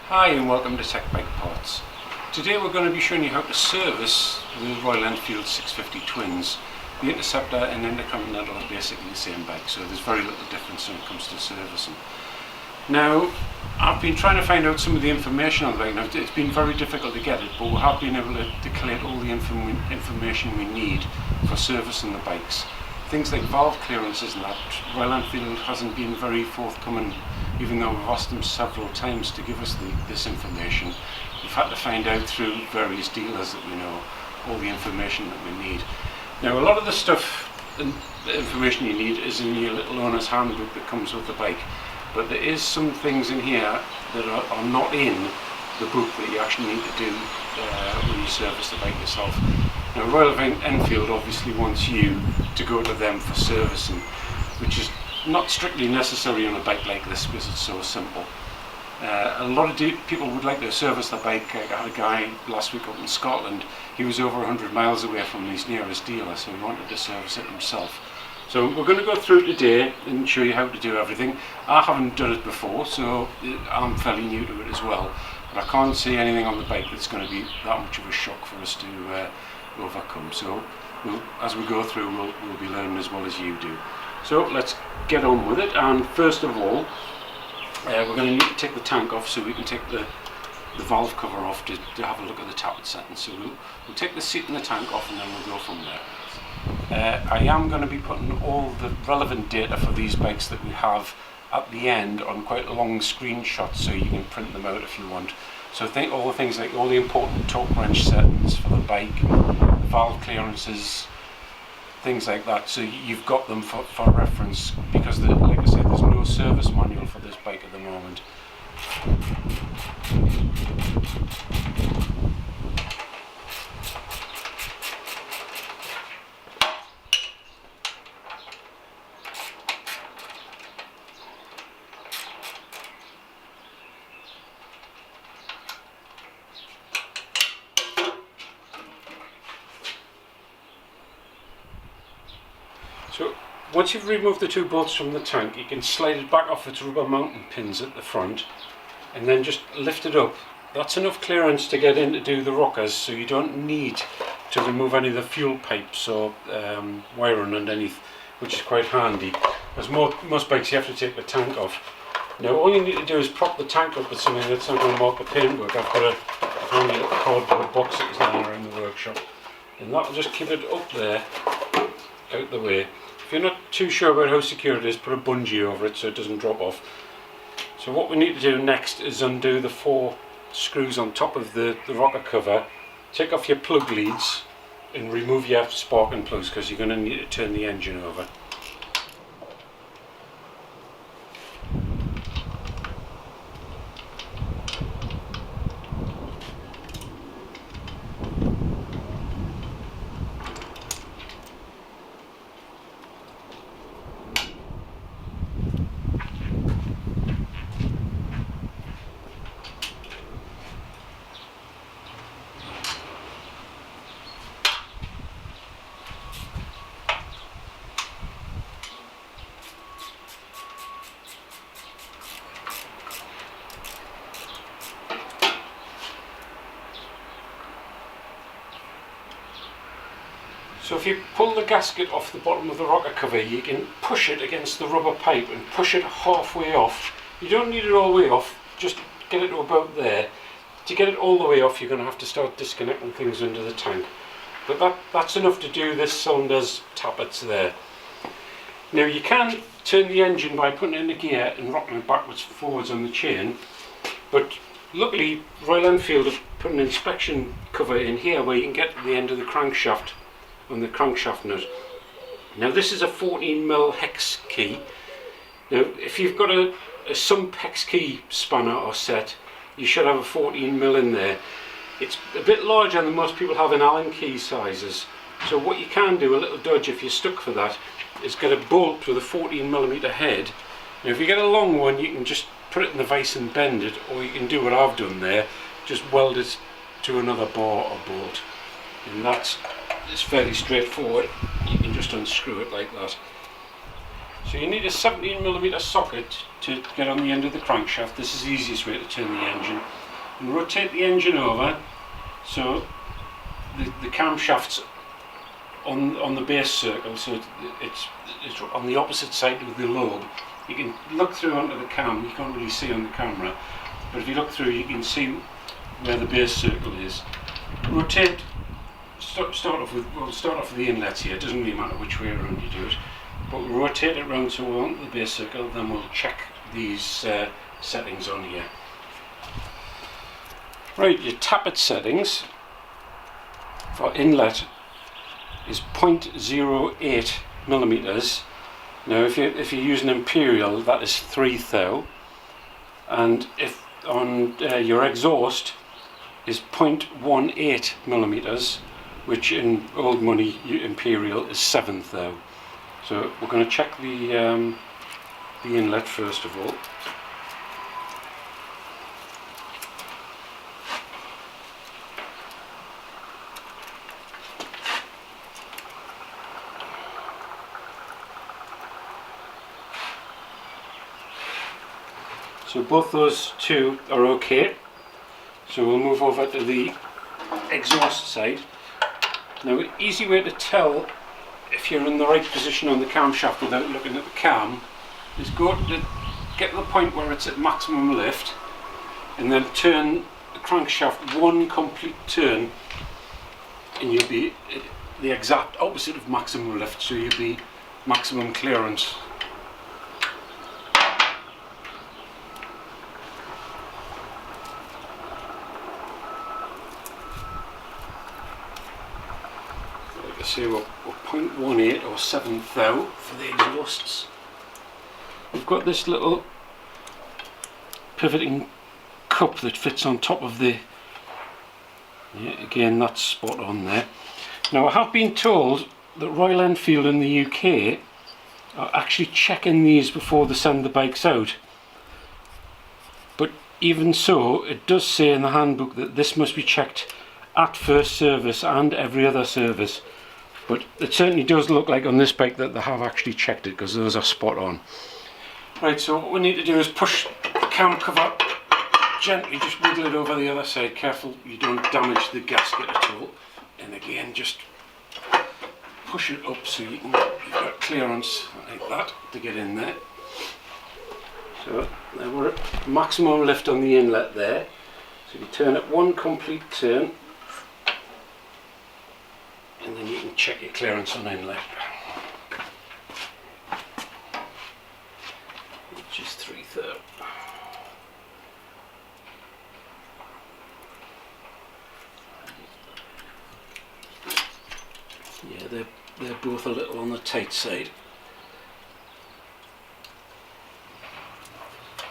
Hi and welcome to TEC Bike Parts. Today we're going to be showing you how to service the Royal Enfield 650 twins. The Interceptor and Intercontinental are basically the same bike, so there's very little difference when it comes to servicing. Now, I've been trying to find out some of the information on the bike. Now, it's been very difficult to get it, but we have been able to collate all the information we need for servicing the bikes. Things like valve clearances and that, Royal Enfield hasn't been very forthcoming, even though we've asked them several times to give us this information. We've had to find out through various dealers that we know all the information that we need. Now, a lot of the stuff and the information you need is in your little owner's handbook that comes with the bike, but there is some things in here that are not in the book that you actually need to do when you service the bike yourself. Now, Royal Enfield obviously wants you to go to them for servicing, which is not strictly necessary on a bike like this because it's so simple. A lot of people would like to service the bike. I had a guy last week up in Scotland. He was over 100 miles away from his nearest dealer, so he wanted to service it himself. So we're going to go through today and show you how to do everything. I haven't done it before, so I'm fairly new to it as well. But I can't see anything on the bike that's going to be that much of a shock for us to overcome. So as we go through, we'll be learning as well as you do. So let's get on with it. And first of all, we're going to need to take the tank off so we can take the valve cover off to have a look at the tappet settings. So we'll take the seat and the tank off, and then we'll go from there. I am going to be putting all the relevant data for these bikes that we have at the end on quite long screenshots, so you can print them out if you want. So think all the things like all the important torque wrench settings for the bike, the valve clearances, things like that, so you've got them for reference, because like I said, there's no service manual for this bike at the moment. So once you've removed the two bolts from the tank, you can slide it back off its rubber mounting pins at the front and then just lift it up. That's enough clearance to get in to do the rockers, so you don't need to remove any of the fuel pipes or wiring underneath, which is quite handy. As most bikes, you have to take the tank off. Now all you need to do is prop the tank up with something that's not going to mark the paintwork. I've got a handy little cardboard box that is lying around the workshop, and that'll just keep it up there, out the way. If you're not too sure about how secure it is, put a bungee over it so it doesn't drop off. So what we need to do next is undo the 4 screws on top of the rocker cover, take off your plug leads and remove your sparking plugs, because you're going to need to turn the engine over. So if you pull the gasket off the bottom of the rocker cover, you can push it against the rubber pipe and push it halfway off. You don't need it all the way off, just get it to about there. To get it all the way off, you're going to have to start disconnecting things under the tank. But that's enough to do this cylinder's tappets there. Now you can turn the engine by putting it in the gear and rocking it backwards and forwards on the chain, but luckily Royal Enfield have put an inspection cover in here where you can get to the end of the crankshaft on the crankshaft nut. Now this is a 14mm hex key. Now if you've got a sump hex key spanner or set, you should have a 14mm in there. It's a bit larger than most people have in Allen key sizes, so what you can do, a little dodge if you're stuck for that, is get a bolt with a 14mm head. Now if you get a long one, you can just put it in the vise and bend it, or you can do what I've done there, just weld it to another bar or bolt, and it's fairly straightforward. You can just unscrew it like that. So you need a 17mm socket to get on the end of the crankshaft. This is the easiest way to turn the engine. And rotate the engine over so the camshaft's on the base circle, so it's on the opposite side of the lobe. You can look through onto the cam, you can't really see on the camera, but if you look through you can see where the base circle is. Rotate, we'll start off with the inlets here, it doesn't really matter which way around you do it, but we'll rotate it around so we're on the base circle, then we'll check these settings on here. Right, your tappet settings for inlet is 0.08mm. Now if you're using Imperial, that is 3 thou, and if on your exhaust is 0.18mm, which in old money Imperial is 7 thou. So we're going to check the inlet first of all. So both those two are okay. So we'll move over to the exhaust side. Now, an easy way to tell if you're in the right position on the camshaft without looking at the cam is get to the point where it's at maximum lift and then turn the crankshaft one complete turn and you'll be the exact opposite of maximum lift, so you'll be maximum clearance. Say we're 0.18 or 7 thou for the exhausts. We've got this little pivoting cup that fits on top of the, again that's spot on there. Now I have been told that Royal Enfield in the UK are actually checking these before they send the bikes out, but even so it does say in the handbook that this must be checked at first service and every other service. But it certainly does look like on this bike that they have actually checked it, because those are spot on. Right, so what we need to do is push the cam cover gently, just wiggle it over the other side. Careful you don't damage the gasket at all. And again, just push it up so you've got clearance like that to get in there. So now we're at maximum lift on the inlet there. So you turn it one complete turn, and then you can check your clearance on inlet, which is 3 thou. Yeah, they're both a little on the tight side.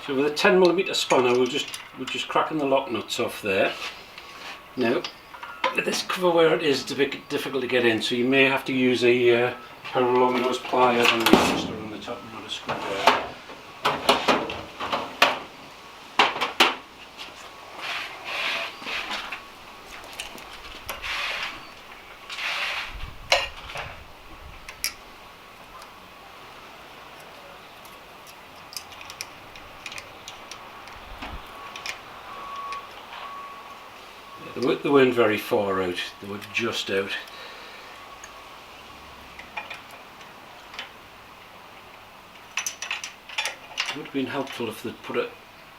So with a 10mm spanner, we're just cracking the lock nuts off there. Now, this cover where it is a bit difficult to get in, so you may have to use a pair of long nose pliers and the adjuster on the top, not a screwdriver. They weren't very far out, they were just out. It would have been helpful if they'd put a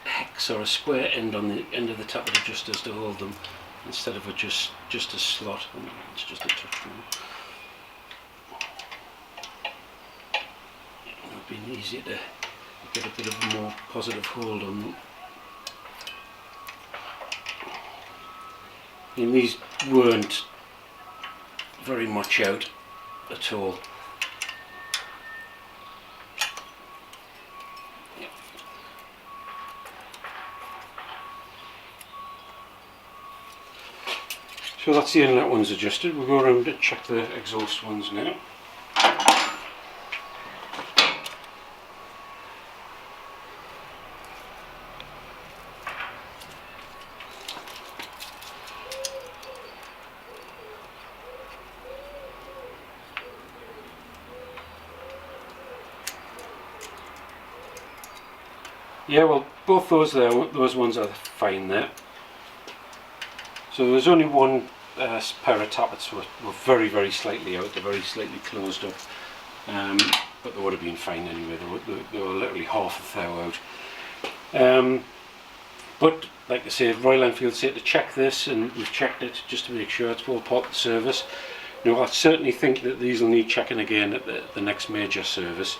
hex or a square end on the end of the tappet adjusters to hold them, instead of just a slot. It's just a touch one. It would have been easier to get a bit of a more positive hold on them. And these weren't very much out at all. Yeah. So that's the inlet ones adjusted. We'll go around and check the exhaust ones now. Yeah, well, both those ones are fine there. So there's only one pair of tappets were very, very slightly out. They're very slightly closed up, but they would have been fine anyway. They were literally half a thou out. But like I say, Royal Enfield said to check this, and we've checked it just to make sure it's all part of the service. You know, I certainly think that these will need checking again at the next major service,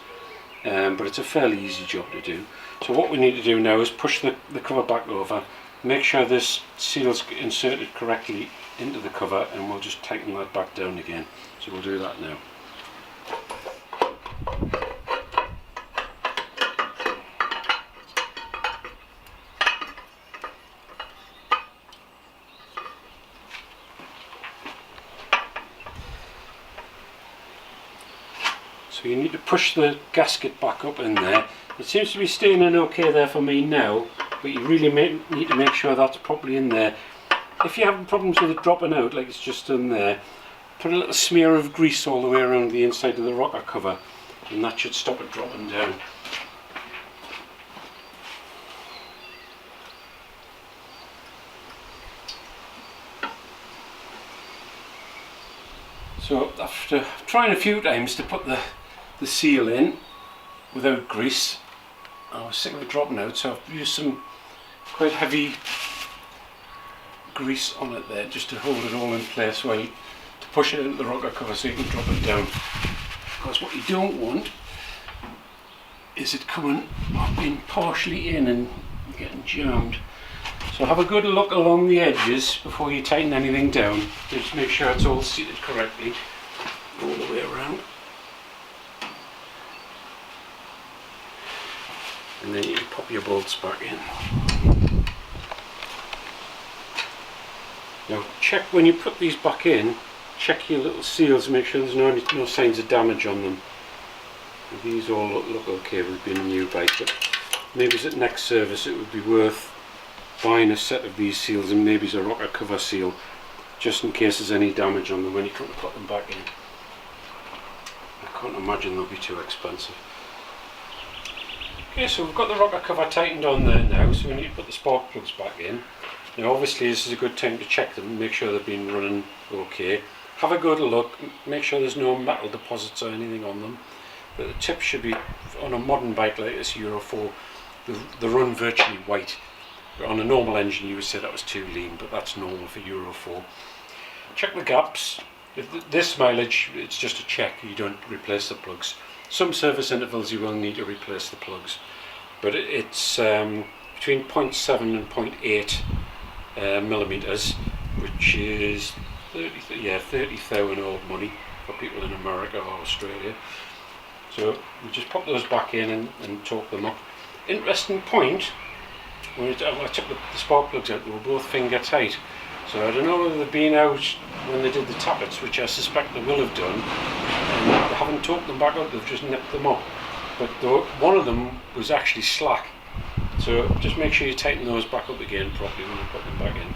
but it's a fairly easy job to do. So what we need to do now is push the cover back over, make sure this seal's inserted correctly into the cover, and we'll just tighten that back down again. So we'll do that now. So you need to push the gasket back up in there. It seems to be staying in okay there for me now, but you really need to make sure that's properly in there. If you're having problems with it dropping out like it's just in there, put a little smear of grease all the way around the inside of the rocker cover, and that should stop it dropping down. So after trying a few times to put the seal in without grease, I was sick of it dropping out, so I've used some quite heavy grease on it there just to hold it all in place while to push it into the rocker cover so you can drop it down. Because what you don't want is it coming up being partially in and getting jammed. So have a good look along the edges before you tighten anything down. Just make sure it's all seated correctly all the way around. And then you can pop your bolts back in. Now check when you put these back in, check your little seals, make sure there's no signs of damage on them. And these all look okay with being a new bike, but maybe at next service it would be worth buying a set of these seals, and maybe a rocker cover seal, just in case there's any damage on them when you come to put them back in. I can't imagine they'll be too expensive. Okay, so we've got the rocker cover tightened on there now, so we need to put the spark plugs back in. Now obviously this is a good time to check them, make sure they've been running okay. Have a good look, make sure there's no metal deposits or anything on them. But the tips should be, on a modern bike like this Euro 4, they run virtually white. On a normal engine you would say that was too lean, but that's normal for Euro 4. Check the gaps. With this mileage it's just a check, you don't replace the plugs. Some service intervals you will need to replace the plugs, but it's between 0.7 and 0.8 millimeters, which is 30,000 old money for people in America or Australia. So we just pop those back in and torque them up. Interesting point, when I took the spark plugs out, they were both finger tight. So I don't know whether they've been out when they did the tappets, which I suspect they will have done, and they haven't torqued them back out, they've just nipped them up. But one of them was actually slack. So just make sure you tighten those back up again properly when you put them back in.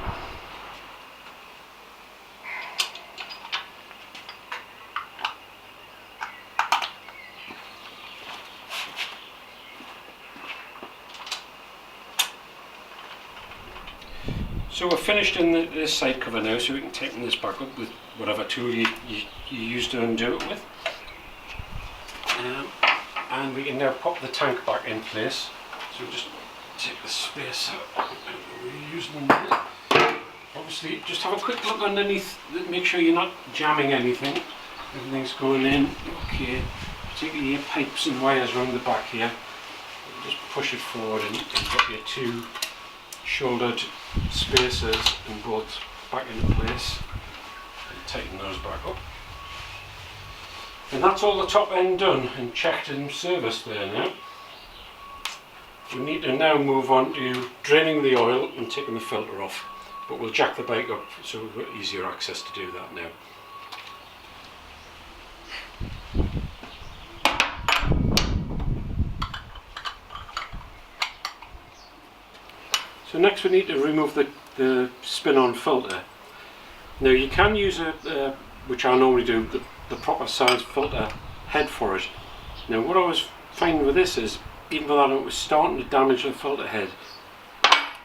So we're finished in this side cover now, so we can tighten this back up with whatever tool you use to undo it with. And we can now pop the tank back in place. So just take the space out that we're using there. Obviously just have a quick look underneath, make sure you're not jamming anything. Everything's going in okay, particularly your pipes and wires around the back here. Just push it forward and get your two shouldered spacers and bolts back into place and tighten those back up. And that's all the top end done and checked and serviced there now. We need to now move on to draining the oil and taking the filter off, but we'll jack the bike up so we've got easier access to do that now. So next we need to remove the spin-on filter. Now you can use which I normally do, the proper size filter head for it. Now what I was finding with this is even though that it was starting to damage the filter head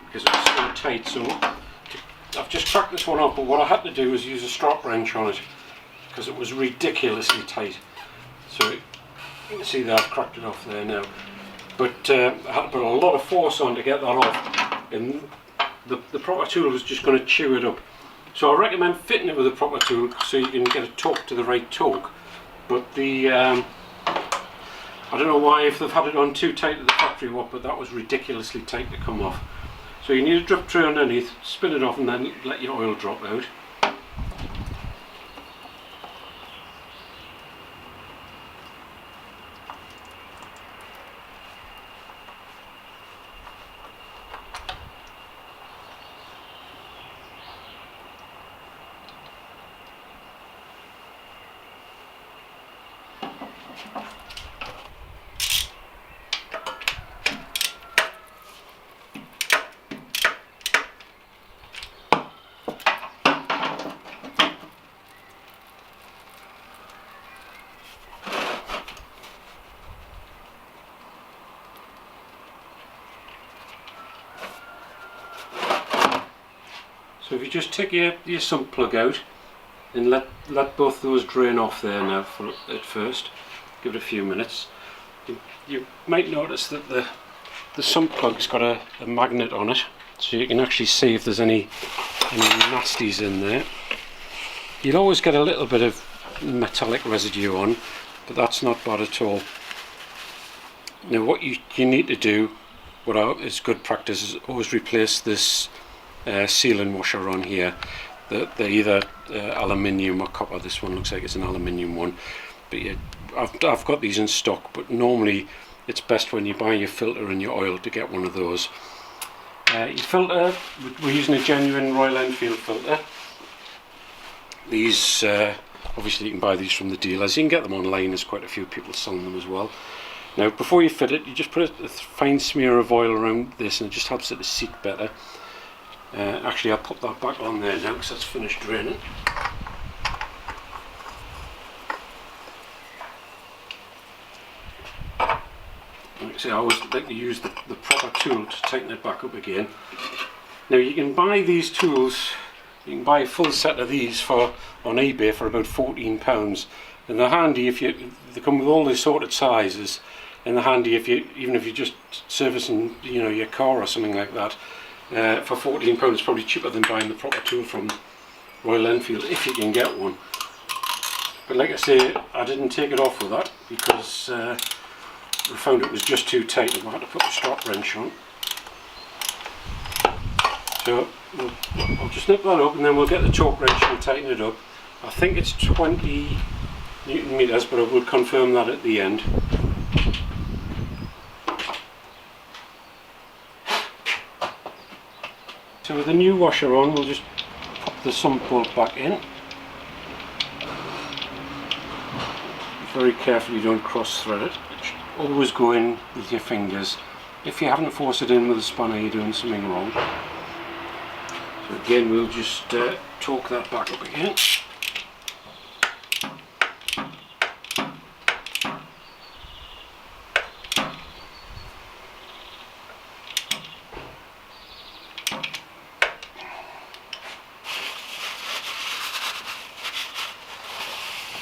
because it was so tight. So I've just cracked this one off, but what I had to do was use a strap wrench on it because it was ridiculously tight. So you can see that I've cracked it off there now. But I had to put a lot of force on to get that off, and the proper tool was just going to chew it up. So I recommend fitting it with a proper tool so you can get a torque to the right torque. But the I don't know why, if they've had it on too tight at the factory what, but that was ridiculously tight to come off. So you need a drip tray underneath, spin it off and then let your oil drop out. So if you just take your sump plug out and let both those drain off there now at first, give it a few minutes. You might notice that the sump plug's got a magnet on it, so you can actually see if there's any nasties in there. You'll always get a little bit of metallic residue on, but that's not bad at all. Now what you need to do, what is good practice, is always replace this sealing washer on here. They're either aluminium or copper. This one looks like it's an aluminium one, but yeah, I've got these in stock, but normally it's best when you buy your filter and your oil to get one of those. Your filter, we're using a genuine Royal Enfield filter. These obviously you can buy these from the dealers. You can get them online, there's quite a few people selling them as well. Now before you fit it, you just put a fine smear of oil around this and it just helps it to seat better. Actually I'll put that back on there now because that's finished draining. Like I say, I always like to use the proper tool to tighten it back up again. Now you can buy these tools, you can buy a full set of these on eBay for about £14, and they're handy if they come with all the assorted sizes, and they're handy even if you're just servicing your car or something like that. For £14 it's probably cheaper than buying the proper tool from Royal Enfield if you can get one. But like I say, I didn't take it off with that because we found it was just too tight and we had to put the strap wrench on. So I'll just nip that up and then we'll get the torque wrench and tighten it up. I think it's 20 Newton meters, but I will confirm that at the end. So with the new washer on, we'll just pop the sump bolt back in. Very carefully, don't cross thread it. Always go in with your fingers. If you haven't forced it in with a spanner, you're doing something wrong. So again, we'll just torque that back up again.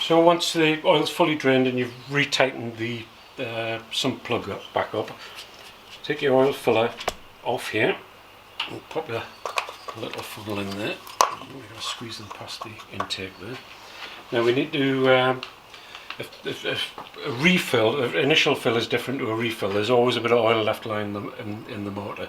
So once the oil's fully drained and you've retightened the sump plug back up, take your oil filler off here and pop a little funnel in there. We're going to squeeze them past the intake there. Now we need to a refill. An initial fill is different to a refill. There's always a bit of oil left lying in the motor.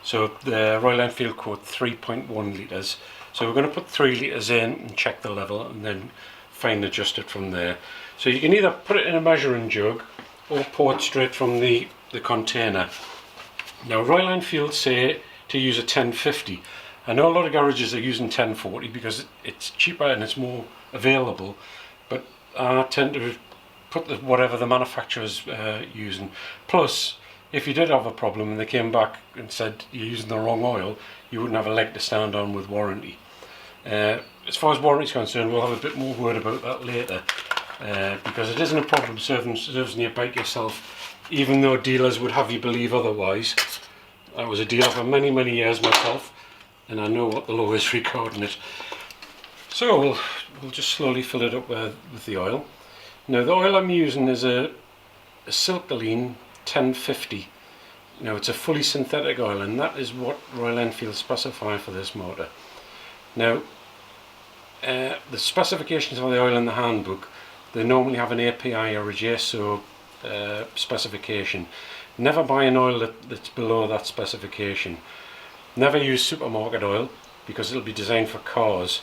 So the Royal Enfield quote 3.1 litres. So we're going to put 3 litres in and check the level and then fine adjust it from there. So you can either put it in a measuring jug or pour it straight from the container. Now Royal Enfield say to use a 1050. I know a lot of garages are using 1040 because it's cheaper and it's more available, but I tend to put whatever the manufacturer's using. Plus, if you did have a problem and they came back and said you're using the wrong oil, you wouldn't have a leg to stand on with warranty. As far as warranty is concerned, we'll have a bit more word about that later, because it isn't a problem servicing your bike yourself even though dealers would have you believe otherwise. I was a dealer for many years myself, and I know what the law is regarding it. So we'll just slowly fill it up with the oil. Now the oil I'm using is a Silkaline 1050. Now it's a fully synthetic oil, and that is what Royal Enfield specify for this motor. Now the specifications for the oil in the handbook, they normally have an API or a JSO specification. Never buy an oil that's below that specification. Never use supermarket oil, because it'll be designed for cars.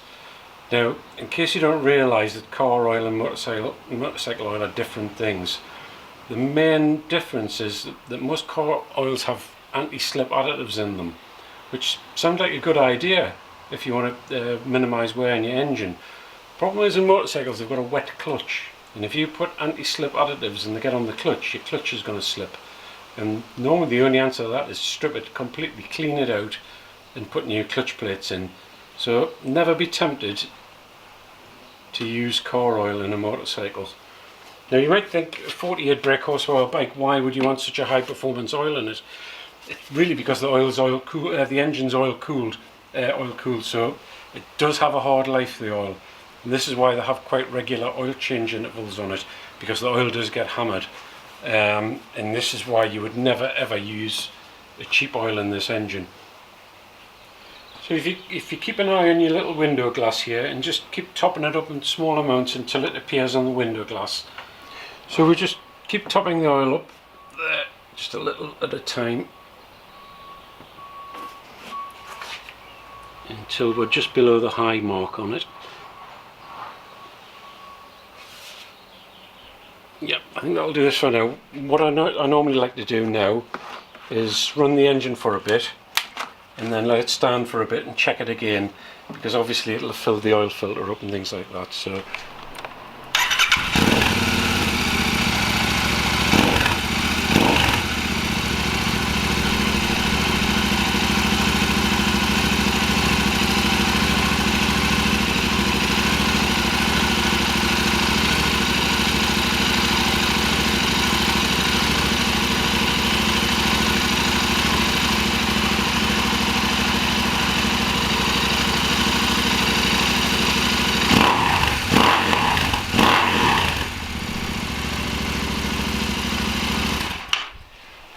Now, in case you don't realise that car oil and motorcycle oil are different things, the main difference is that most car oils have anti-slip additives in them, which sounds like a good idea if you want to minimise wear in your engine. Problem is, in motorcycles they've got a wet clutch, and if you put anti-slip additives and they get on the clutch, your clutch is going to slip. And normally the only answer to that is strip it completely, clean it out, and put new clutch plates in. So never be tempted to use car oil in a motorcycle. Now you might think, a 48 brake horsepower bike, why would you want such a high performance oil in it? It's really because the engine's oil cooled, so it does have a hard life, the oil. And this is why they have quite regular oil change intervals on it, because the oil does get hammered. And this is why you would never ever use a cheap oil in this engine. So if you keep an eye on your little window glass here, and just keep topping it up in small amounts until it appears on the window glass. So we just keep topping the oil up there, just a little at a time, until we're just below the high mark on it. Yep, I think that'll do this for now. What I normally like to do now is run the engine for a bit, and then let it stand for a bit and check it again, because obviously it'll fill the oil filter up and things like that. So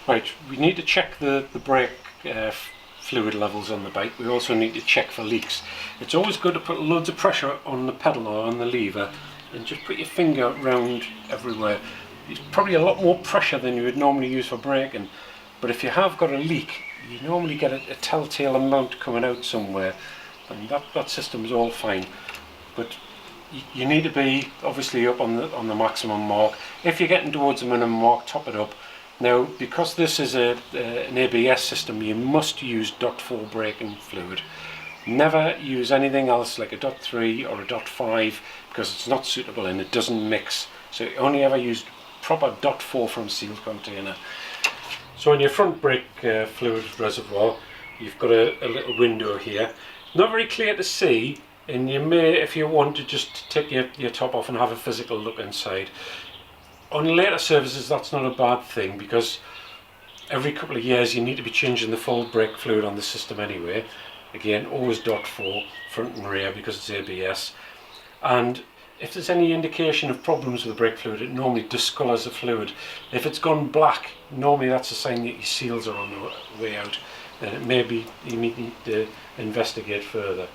right, we need to check the brake fluid levels on the bike. We also need to check for leaks. It's always good to put loads of pressure on the pedal or on the lever, and just put your finger round everywhere. It's probably a lot more pressure than you would normally use for braking, but if you have got a leak, you normally get a telltale amount coming out somewhere, and that system is all fine. But you need to be obviously up on the maximum mark. If you're getting towards the minimum mark, top it up. Now, because this is an ABS system, you must use .4 braking fluid. Never use anything else like a .3 or a .5, because it's not suitable and it doesn't mix. So you only ever use proper .4 from a sealed container. So on your front brake fluid reservoir, you've got a little window here. Not very clear to see, and you may, if you want to, just take your top off and have a physical look inside. On later services that's not a bad thing, because every couple of years you need to be changing the full brake fluid on the system anyway. Again, always .4 front and rear, because it's ABS. And if there's any indication of problems with the brake fluid, it normally discolours the fluid. If it's gone black, normally that's a sign that your seals are on the way out, and maybe you need to investigate further.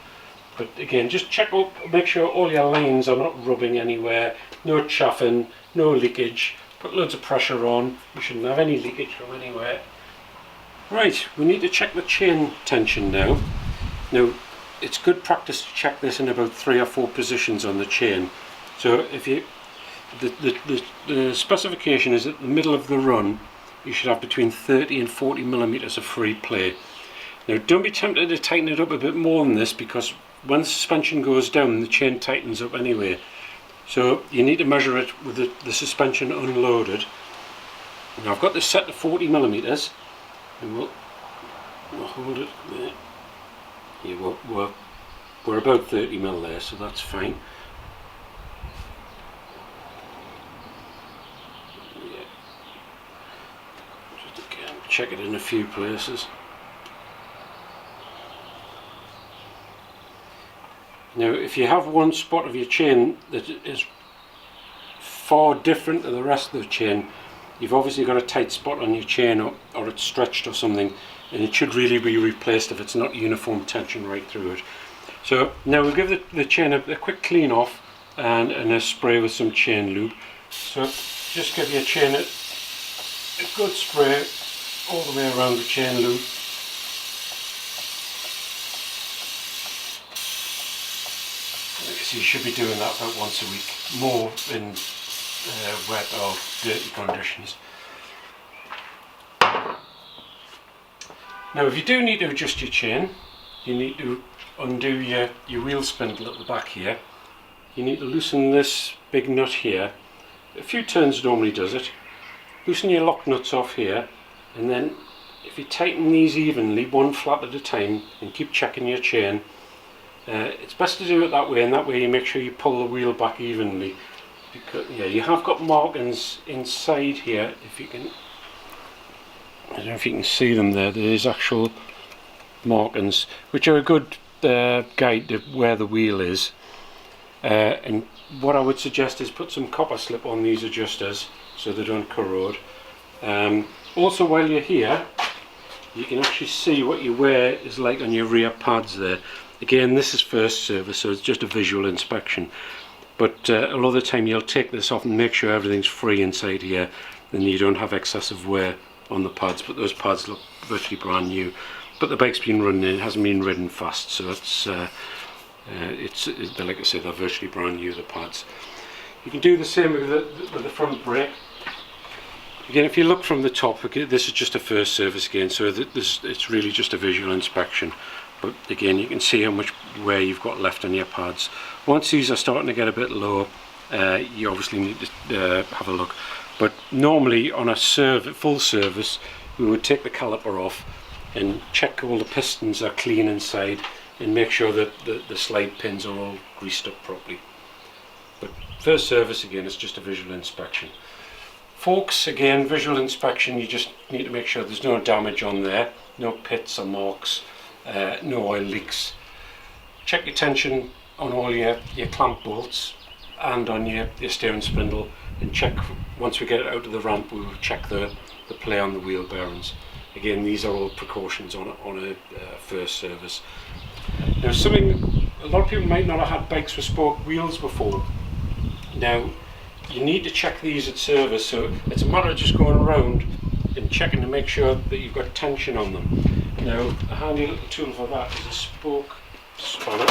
But again, just check up, make sure all your lines are not rubbing anywhere, no chaffing, no leakage. Put loads of pressure on, you shouldn't have any leakage from anywhere. Right, we need to check the chain tension now. Now, it's good practice to check this in about 3 or 4 positions on the chain. So if you, the specification is at the middle of the run, you should have between 30 and 40 millimeters of free play. Now, don't be tempted to tighten it up a bit more than this, because when the suspension goes down, the chain tightens up anyway. So you need to measure it with the suspension unloaded. Now I've got this set to 40 millimeters, and we'll hold it there. Yeah, we're about 30 mil there, so that's fine. Yeah. check it in a few places. Now if you have one spot of your chain that is far different to the rest of the chain, you've obviously got a tight spot on your chain, or it's stretched or something, and it should really be replaced if it's not uniform tension right through it. So now we'll give the chain a quick clean off and a spray with some chain lube. So just give your chain a good spray all the way around the chain lube. So you should be doing that about once a week, more in wet or dirty conditions. Now if you do need to adjust your chain, you need to undo your wheel spindle at the back here. You need to loosen this big nut here. A few turns normally does it. Loosen your lock nuts off here, and then if you tighten these evenly, one flat at a time, and keep checking your chain, it's best to do it that way, and that way you make sure you pull the wheel back evenly. Because yeah, you have got markings inside here. If you can, I don't know if you can see them there. There is actual markings, which are a good guide to where the wheel is. And what I would suggest is put some copper slip on these adjusters so they don't corrode. Also, while you're here, you can actually see what your wear is like on your rear pads there. Again, this is first service, so it's just a visual inspection. But a lot of the time you'll take this off and make sure everything's free inside here, and you don't have excessive wear on the pads. But those pads look virtually brand new. But the bike's been running, it hasn't been ridden fast, so it's like I said, they're virtually brand new, the pads. You can do the same with the front brake. Again, if you look from the top, okay, this is just a first service again, so it's really just a visual inspection. But again, you can see how much wear you've got left on your pads. Once these are starting to get a bit low, you obviously need to have a look. But normally on a full service, we would take the caliper off and check all the pistons are clean inside, and make sure that the slide pins are all greased up properly. But first service, again, it's just a visual inspection. Forks, again, visual inspection. You just need to make sure there's no damage on there, no pits or marks, no oil leaks. Check your tension on all your clamp bolts and on your steering spindle, and check, once we get it out of the ramp, we'll check the play on the wheel bearings. Again, these are all precautions on a first service. Now, something a lot of people might not have had bikes with spoke wheels before. Now, you need to check these at service, so it's a matter of just going around and checking to make sure that you've got tension on them. Now, a handy little tool for that is a spoke spanner.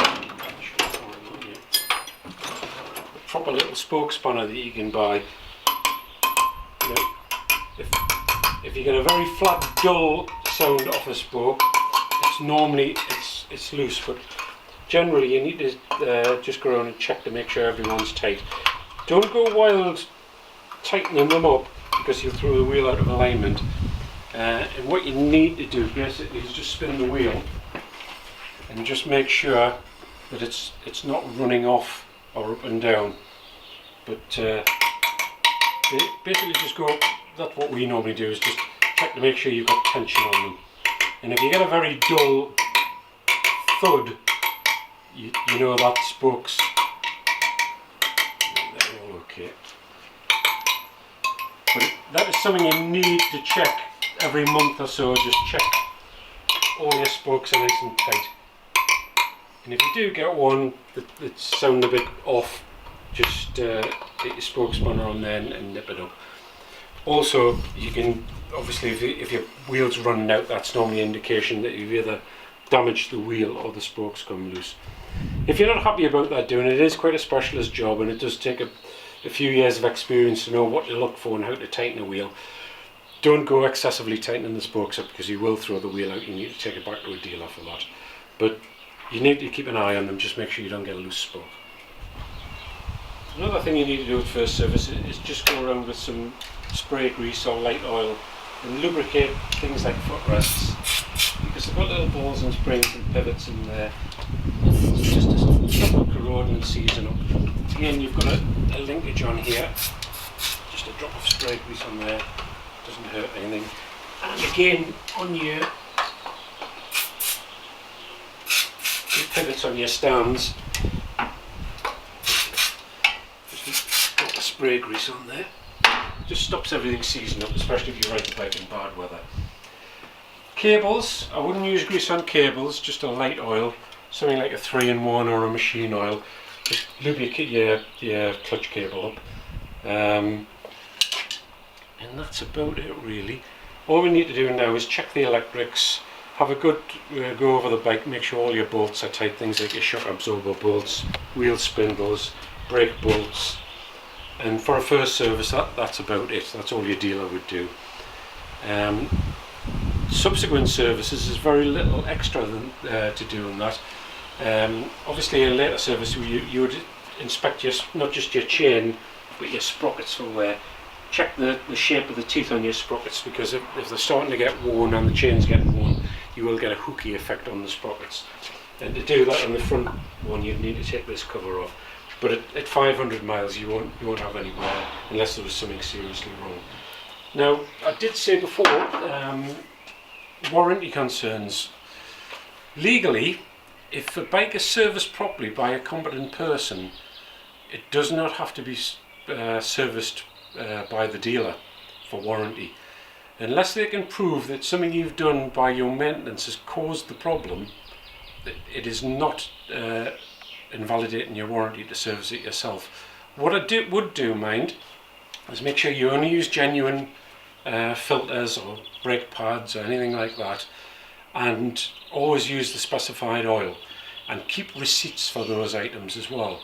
A proper little spoke spanner that you can buy. Now, if you get a very flat, dull sound off a spoke, it's loose, but generally you need to just go around and check to make sure everyone's tight. Don't go wild tightening them up, because you'll throw the wheel out of alignment. And what you need to do basically is just spin the wheel and just make sure that it's not running off or up and down. But basically just go, that's what we normally do, is just check to make sure you've got tension on them. And if you get a very dull thud, you know that spokes. They're all okay. But that is something you need to check every month or so. Just check all your spokes are nice and tight. And if you do get one that sounds a bit off, just get your spoke spanner on there and nip it up. Also, you can obviously, if your wheel's running out, that's normally an indication that you've either damaged the wheel or the spokes come loose. If you're not happy about that doing it is quite a specialist job, and it does take a few years of experience to know what to look for and how to tighten a wheel. Don't go excessively tightening the spokes up, because you will throw the wheel out. You need to take it back to a dealer for that. But you need to keep an eye on them, just make sure you don't get a loose spoke. Another thing you need to do at first service is just go around with some spray grease or light oil and lubricate things like footrests, because they've got little balls and springs and pivots in there. It's just to stop the corroding and seizing up. Again, you've got a linkage on here, just a drop of spray grease on there, doesn't hurt anything. And again on your pivots on your stands, just got the spray grease on there. Just stops everything seizing up, especially if you ride the bike in bad weather. Cables, I wouldn't use grease on cables, just a light oil, something like a 3-in-1 or a machine oil. Just lubricate your clutch cable up. And that's about it really. All we need to do now is check the electrics, have a good go over the bike, make sure all your bolts are tight, things like your shock absorber bolts, wheel spindles, brake bolts. And for a first service, that's about it. That's all your dealer would do. Subsequent services, there's very little extra to do on that. Obviously, in a later service, you would inspect not just your chain, but your sprockets for wear. Check the shape of the teeth on your sprockets, because if they're starting to get worn and the chain's getting worn, you will get a hooky effect on the sprockets. And to do that on the front one, you'd need to take this cover off. But at 500 miles, you won't have any wear unless there was something seriously wrong. Now, I did say before, warranty concerns. Legally, if a bike is serviced properly by a competent person, it does not have to be serviced by the dealer for warranty. Unless they can prove that something you've done by your maintenance has caused the problem, it is not invalidating your warranty to service it yourself. What I would do, mind, is make sure you only use genuine filters or brake pads or anything like that, and always use the specified oil, and keep receipts for those items as well.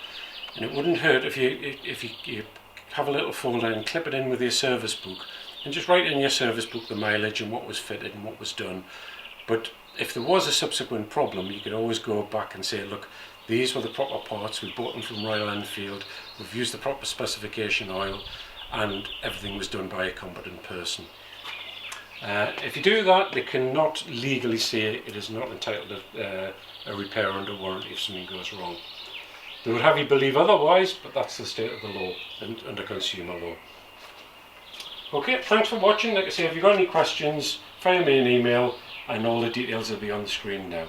And it wouldn't hurt if you have a little folder and clip it in with your service book, and just write in your service book the mileage and what was fitted and what was done. But if there was a subsequent problem, you could always go back and say, look, these were the proper parts, we bought them from Royal Enfield, we've used the proper specification oil, and everything was done by a competent person. If you do that, they cannot legally say it is not entitled to a repair under warranty if something goes wrong. They would have you believe otherwise, but that's the state of the law and under consumer law. Okay, thanks for watching. Like I say, if you've got any questions, fire me an email, and all the details will be on the screen now.